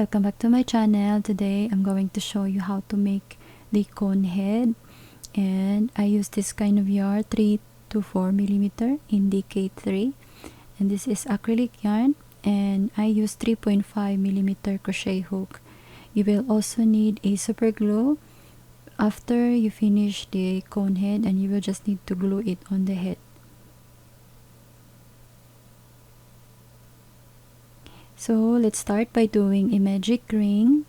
welcome back to my channel. Today I'm going to show you how to make the cone head, and I use this kind of yarn, 3 to 4 millimeter in DK3, and this is acrylic yarn, and I use 3.5 millimeter crochet hook. You will also need a super glue after you finish the cone head, and you will just need to glue it on the head. So let's start by doing a magic ring.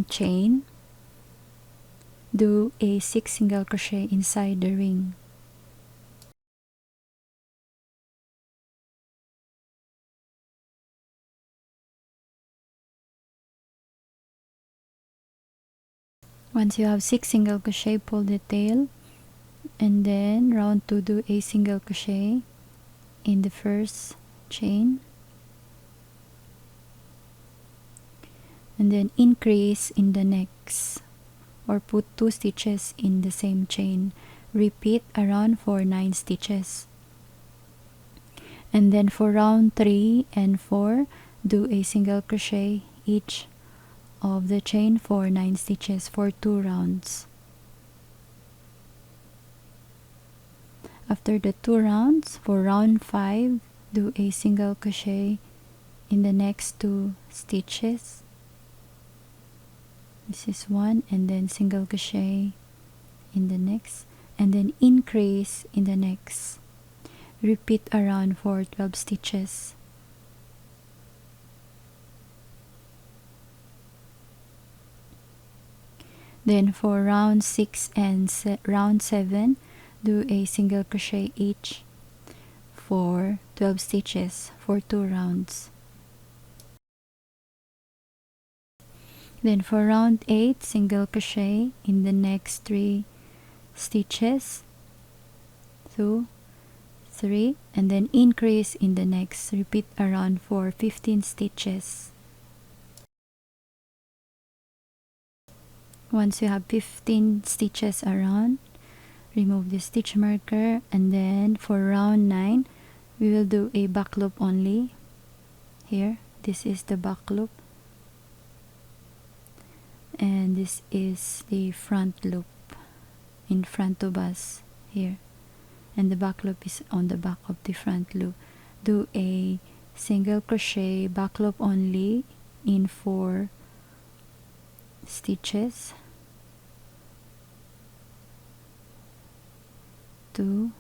Chain. Do a 6 single crochet inside the ring. Once you have 6 single crochet, pull the tail, and then round 2, do a single crochet in the first chain, and then increase in the next, or put 2 stitches in the same chain. Repeat around for 9 stitches, and then for round 3 and 4, do a single crochet each of the chain for 9 stitches for 2 rounds. After the 2 rounds, for round 5, do a single crochet in the next 2 stitches. This is 1, and then single crochet in the next, and then increase in the next. Repeat around for 12 stitches. Then for round 6 and round 7, do a single crochet each for 12 stitches for 2 rounds. Then for round 8, single crochet in the next 3 stitches, 2, 3, and then increase in the next. Repeat around for 15 stitches. Once you have 15 stitches around, remove the stitch marker, and then for round 9, we will do a back loop only. Here, this is the back loop, and this is the front loop in front of us here, and the back loop is on the back of the front loop. Do a single crochet back loop only in 4 stitches, 2,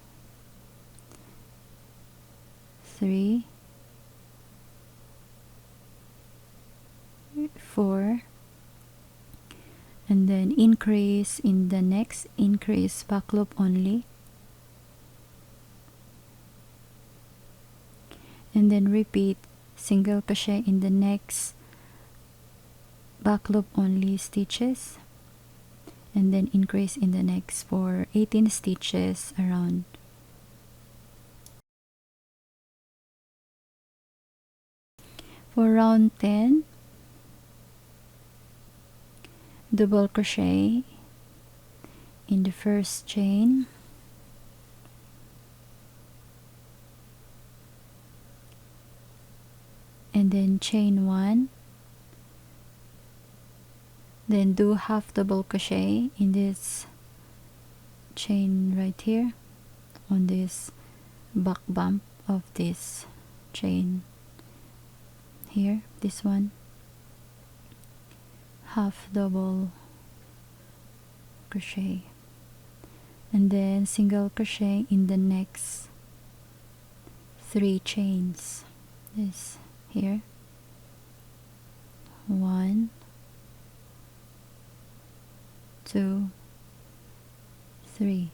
3, 4, and then increase in the next, increase back loop only, and then repeat single crochet in the next back loop only stitches, and then increase in the next for 18 stitches around. For round 10, double crochet in the first chain, and then chain 1, then do half double crochet in this chain right here on this back bump of this chain here, this one, half double crochet, and then single crochet in the next 3 chains. This here, 1, 2, 3,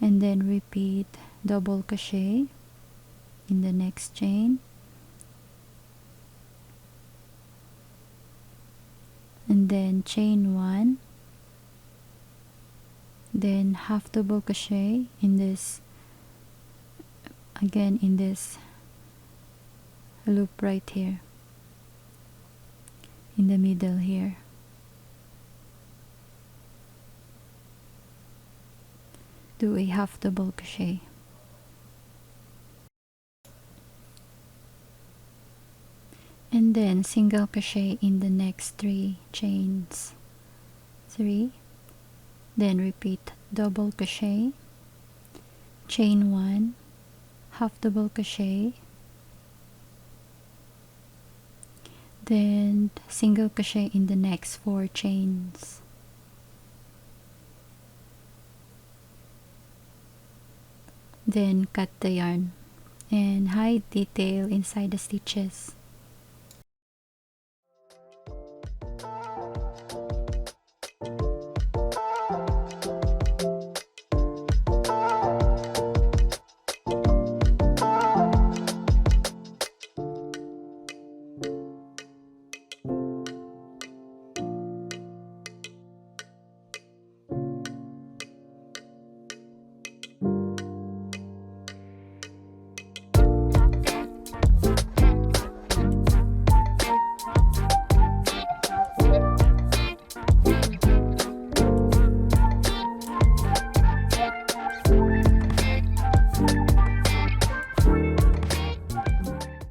and then repeat double crochet in the next chain, and then chain 1, then half double crochet in this, again in this loop right here in the middle here, do a half double crochet. And then single crochet in the next 3 chains. 3, then repeat double crochet, chain 1, half double crochet, then single crochet in the next 4 chains. Then cut the yarn and hide the tail inside the stitches.